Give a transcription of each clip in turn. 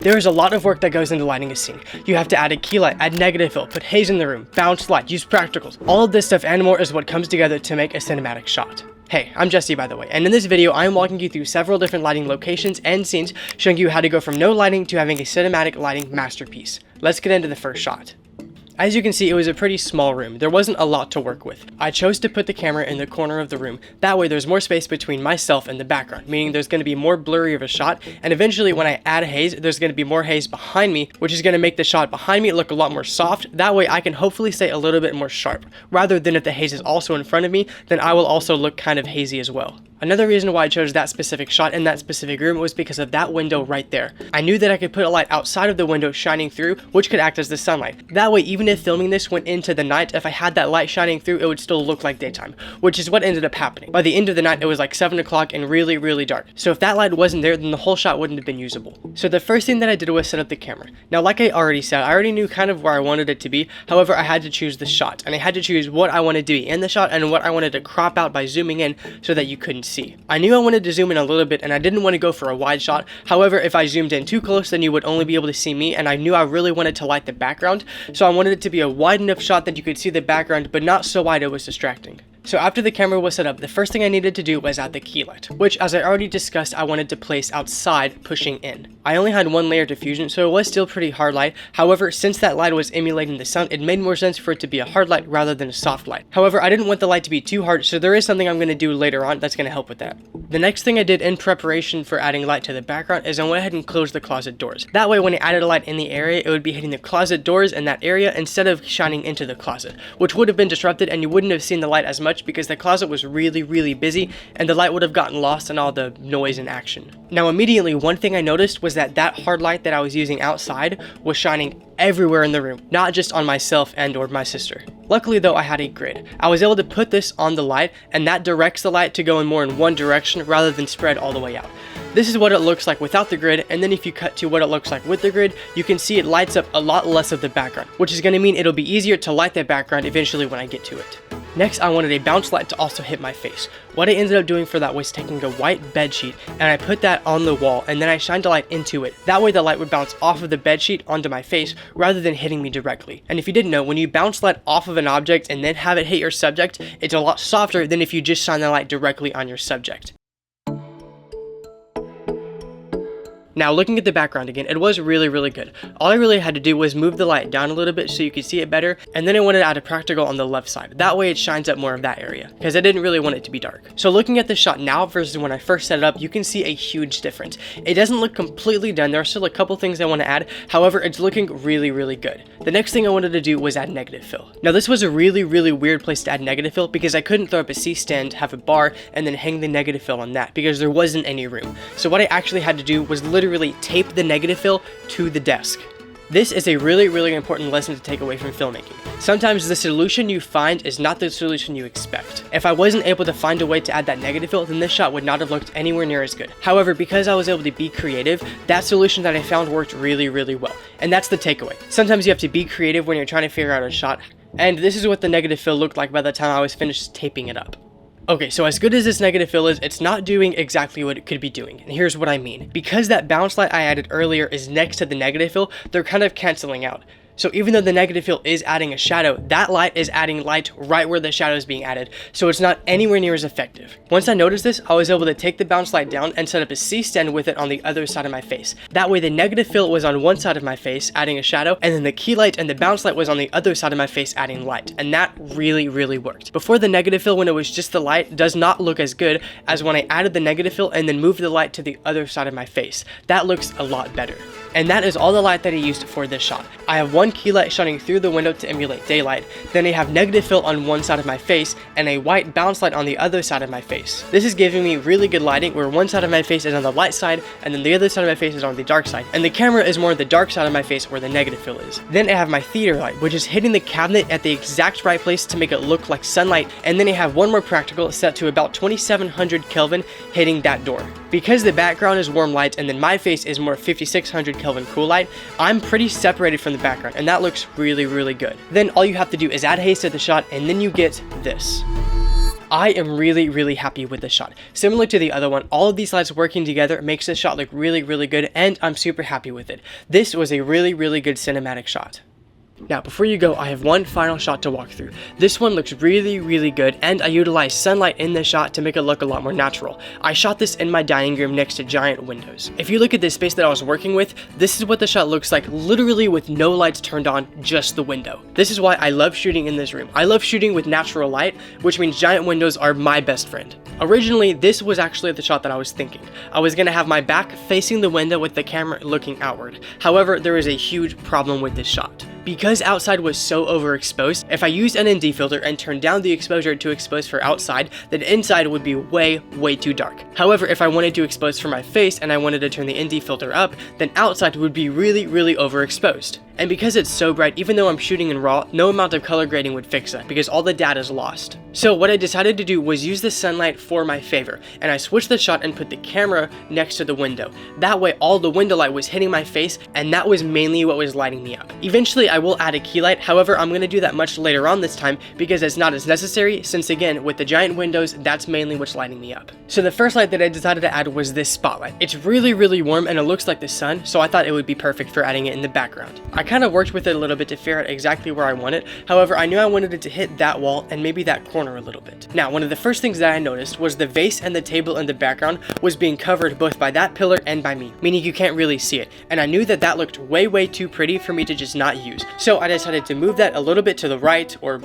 There is a lot of work that goes into lighting a scene. You have to add a key light, add negative fill, put haze in the room, bounce light, use practicals. All of this stuff and more is what comes together to make a cinematic shot. Hey, I'm Jesse, by the way, and in this video I am walking you through several different lighting locations and scenes, showing you how to go from no lighting to having a cinematic lighting masterpiece. Let's get into the first shot. As you can see, it was a pretty small room. There wasn't a lot to work with. I chose to put the camera in the corner of the room. That way there's more space between myself and the background, meaning there's going to be more blurry of a shot, and eventually when I add haze, there's going to be more haze behind me, which is going to make the shot behind me look a lot more soft. That way I can hopefully stay a little bit more sharp, rather than if the haze is also in front of me, then I will also look kind of hazy as well. Another reason why I chose that specific shot in that specific room was because of that window right there. I knew that I could put a light outside of the window shining through, which could act as the sunlight. That way, even if filming this went into the night, if I had that light shining through, it would still look like daytime, which is what ended up happening. By the end of the night, it was like 7 o'clock and really, really dark. So if that light wasn't there, then the whole shot wouldn't have been usable. So the first thing that I did was set up the camera. Now, like I already said, I already knew kind of where I wanted it to be. However, I had to choose the shot, and I had to choose what I wanted to be in the shot and what I wanted to crop out by zooming in so that you couldn't see. I knew I wanted to zoom in a little bit, and I didn't want to go for a wide shot. However, if I zoomed in too close, then you would only be able to see me, and I knew I really wanted to light the background, so I wanted it to be a wide enough shot that you could see the background, but not so wide it was distracting. So after the camera was set up, the first thing I needed to do was add the key light, which, as I already discussed, I wanted to place outside, pushing in. I only had one layer diffusion, so it was still pretty hard light. However, since that light was emulating the sun, it made more sense for it to be a hard light rather than a soft light. However, I didn't want the light to be too hard, so there is something I'm going to do later on that's going to help with that. The next thing I did in preparation for adding light to the background is I went ahead and closed the closet doors. That way, when I added a light in the area, it would be hitting the closet doors in that area instead of shining into the closet, which would have been disrupted and you wouldn't have seen the light as much because the closet was really busy and the light would have gotten lost in all the noise and action. Now immediately, one thing I noticed was that hard light that I was using outside was shining everywhere in the room, not just on myself and or my sister. Luckily though, I had a grid. I was able to put this on the light, and that directs the light to go in more in one direction rather than spread all the way out. This is what it looks like without the grid, and then if you cut to what it looks like with the grid, you can see it lights up a lot less of the background, which is going to mean it'll be easier to light that background eventually when I get to it. Next, I wanted a bounce light to also hit my face. What I ended up doing for that was taking a white bed sheet and I put that on the wall, and then I shined a light into it. That way the light would bounce off of the bed sheet onto my face rather than hitting me directly. And if you didn't know, when you bounce light off of an object and then have it hit your subject, it's a lot softer than if you just shine the light directly on your subject. Now, looking at the background again, it was really good. All I really had to do was move the light down a little bit so you could see it better, and then I wanted to add a practical on the left side. That way it shines up more of that area, because I didn't really want it to be dark. So looking at the shot now versus when I first set it up, you can see a huge difference. It doesn't look completely done. There are still a couple things I want to add. However, it's looking really good. The next thing I wanted to do was add negative fill. Now, this was a really weird place to add negative fill because I couldn't throw up a C-stand, have a bar, and then hang the negative fill on that because there wasn't any room. So what I actually had to do was literally tape the negative fill to the desk. This is a really important lesson to take away from filmmaking. Sometimes the solution you find is not the solution you expect. If I wasn't able to find a way to add that negative fill, then this shot would not have looked anywhere near as good. However, because I was able to be creative, that solution that I found worked really well. And that's the takeaway. Sometimes you have to be creative when you're trying to figure out a shot, and this is what the negative fill looked like by the time I was finished taping it up. Okay, so as good as this negative fill is, it's not doing exactly what it could be doing, and here's what I mean. Because that bounce light I added earlier is next to the negative fill, they're kind of canceling out. So even though the negative fill is adding a shadow, that light is adding light right where the shadow is being added, so it's not anywhere near as effective. Once I noticed this, I was able to take the bounce light down and set up a C-stand with it on the other side of my face. That way the negative fill was on one side of my face, adding a shadow, and then the key light and the bounce light was on the other side of my face, adding light, and that really worked. Before the negative fill, when it was just the light, does not look as good as when I added the negative fill and then moved the light to the other side of my face. That looks a lot better. And that is all the light that I used for this shot. I have one key light shining through the window to emulate daylight, then I have negative fill on one side of my face and a white bounce light on the other side of my face. This is giving me really good lighting where one side of my face is on the light side and then the other side of my face is on the dark side, and the camera is more on the dark side of my face where the negative fill is. Then I have my theater light, which is hitting the cabinet at the exact right place to make it look like sunlight, and then I have one more practical set to about 2700 Kelvin hitting that door. Because the background is warm light and then my face is more 5600 Kelvin cool light, I'm pretty separated from the background, and that looks really good. Then all you have to do is add haze to the shot, and then you get this. I am really happy with this shot. Similar to the other one, all of these lights working together makes this shot look really good, and I'm super happy with it. This was a really good cinematic shot. Now, before you go, I have one final shot to walk through. This one looks really good, and I utilized sunlight in this shot to make it look a lot more natural. I shot this in my dining room next to giant windows. If you look at the space that I was working with, this is what the shot looks like, literally with no lights turned on, just the window. This is why I love shooting in this room. I love shooting with natural light, which means giant windows are my best friend. Originally, this was actually the shot that I was thinking. I was gonna have my back facing the window with the camera looking outward. However, there is a huge problem with this shot. Because outside was so overexposed, if I used an ND filter and turned down the exposure to expose for outside, then inside would be way too dark. However, if I wanted to expose for my face and I wanted to turn the ND filter up, then outside would be really overexposed. And because it's so bright, even though I'm shooting in RAW, no amount of color grading would fix that because all the data is lost. So what I decided to do was use the sunlight for my favor, and I switched the shot and put the camera next to the window. That way all the window light was hitting my face, and that was mainly what was lighting me up. Eventually I will add a key light, however I'm going to do that much later on this time because it's not as necessary, since again with the giant windows that's mainly what's lighting me up. So the first light that I decided to add was this spotlight. It's really warm and it looks like the sun, so I thought it would be perfect for adding it in the background. I kind of worked with it a little bit to figure out exactly where I want it. However, I knew I wanted it to hit that wall and maybe that corner a little bit. Now, one of the first things that I noticed was the vase and the table in the background was being covered both by that pillar and by me, meaning you can't really see it. And I knew that that looked way too pretty for me to just not use. So I decided to move that a little bit to the right or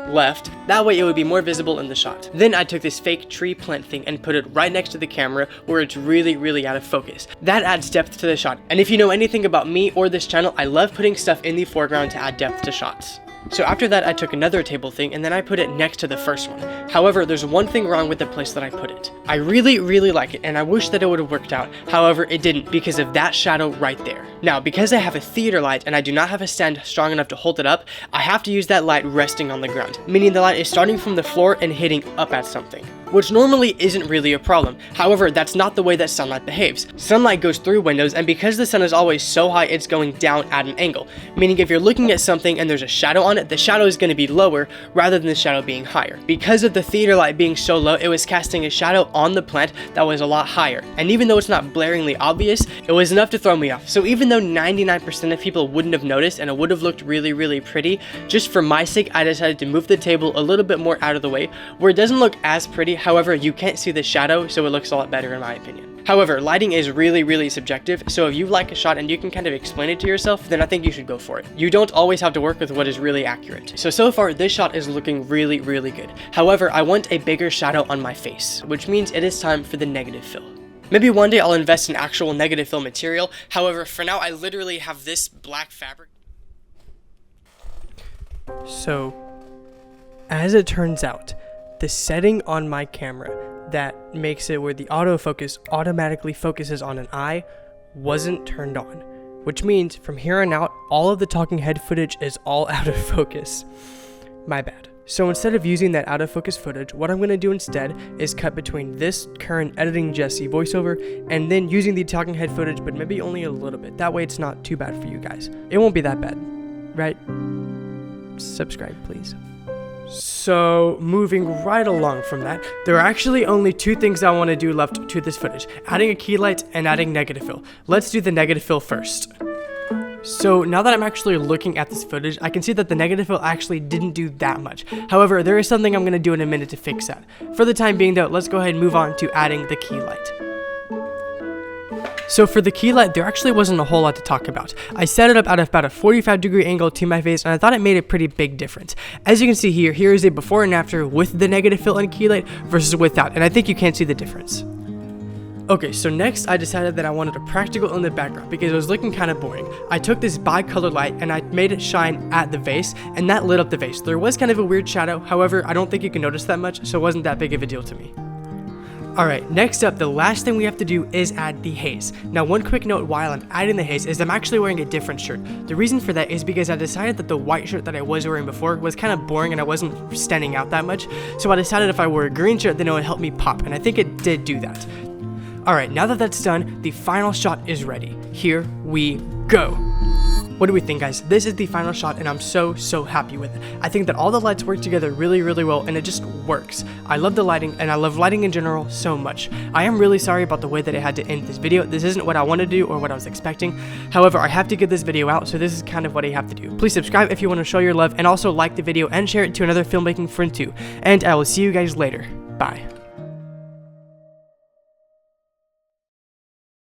left, that way it would be more visible in the shot. Then I took this fake tree plant thing and put it right next to the camera where it's really out of focus. That adds depth to the shot, and if you know anything about me or this channel, I love putting stuff in the foreground to add depth to shots. So after that, I took another table thing and then I put it next to the first one. However, there's one thing wrong with the place that I put it. I really like it and I wish that it would have worked out. However, it didn't because of that shadow right there. Now, because I have a theater light and I do not have a stand strong enough to hold it up, I have to use that light resting on the ground, meaning the light is starting from the floor and hitting up at something, which normally isn't really a problem. However, that's not the way that sunlight behaves. Sunlight goes through windows, and because the sun is always so high, it's going down at an angle, meaning if you're looking at something and there's a shadow on it, the shadow is going to be lower rather than the shadow being higher. Because of the theater light being so low, it was casting a shadow on the plant that was a lot higher, and even though it's not blaringly obvious, it was enough to throw me off. So even though 99% of people wouldn't have noticed and it would have looked really pretty, just for my sake, I decided to move the table a little bit more out of the way where it doesn't look as pretty. However, you can't see the shadow, so it looks a lot better in my opinion. However, lighting is really subjective, so if you like a shot and you can kind of explain it to yourself, then I think you should go for it. You don't always have to work with what is really accurate. So far, this shot is looking really good. However, I want a bigger shadow on my face, which means it is time for the negative fill. Maybe one day I'll invest in actual negative fill material. However, for now, I literally have this black fabric. So, as it turns out, the setting on my camera that makes it where the autofocus automatically focuses on an eye wasn't turned on, which means from here on out, all of the talking head footage is all out of focus. My bad. So instead of using that out of focus footage, what I'm going to do instead is cut between this current editing Jesse voiceover and then using the talking head footage, but maybe only a little bit. That way it's not too bad for you guys. It won't be that bad, right? Subscribe, please. So, moving right along from that, there are actually only two things I want to do left to this footage, adding a key light and adding negative fill. Let's do the negative fill first. So now that I'm actually looking at this footage, I can see that the negative fill actually didn't do that much. However, there is something I'm going to do in a minute to fix that. For the time being though, let's go ahead and move on to adding the key light. So for the key light, there actually wasn't a whole lot to talk about. I set it up at about a 45-degree angle to my face, and I thought it made a pretty big difference. As you can see here, here is a before and after with the negative fill and key light versus without, and I think you can see the difference. Okay, so next I decided that I wanted a practical in the background because it was looking kind of boring. I took this bi-colored light and I made it shine at the vase, and that lit up the vase. There was kind of a weird shadow, however, I don't think you can notice that much, so it wasn't that big of a deal to me. Alright, next up, the last thing we have to do is add the haze. Now, one quick note while I'm adding the haze is I'm actually wearing a different shirt. The reason for that is because I decided that the white shirt that I was wearing before was kind of boring and I wasn't standing out that much, so I decided if I wore a green shirt, then it would help me pop, and I think it did do that. Alright, now that that's done, the final shot is ready. Here we go. What do we think, guys? This is the final shot and I'm so happy with it. I think that all the lights work together really well and it just works. I love the lighting and I love lighting in general so much. I am really sorry about the way that it had to end this video. This isn't what I want to do or what I was expecting. However, I have to get this video out, so this is kind of what I have to do. Please subscribe if you want to show your love, and also like the video and share it to another filmmaking friend too. And I will see you guys later. Bye.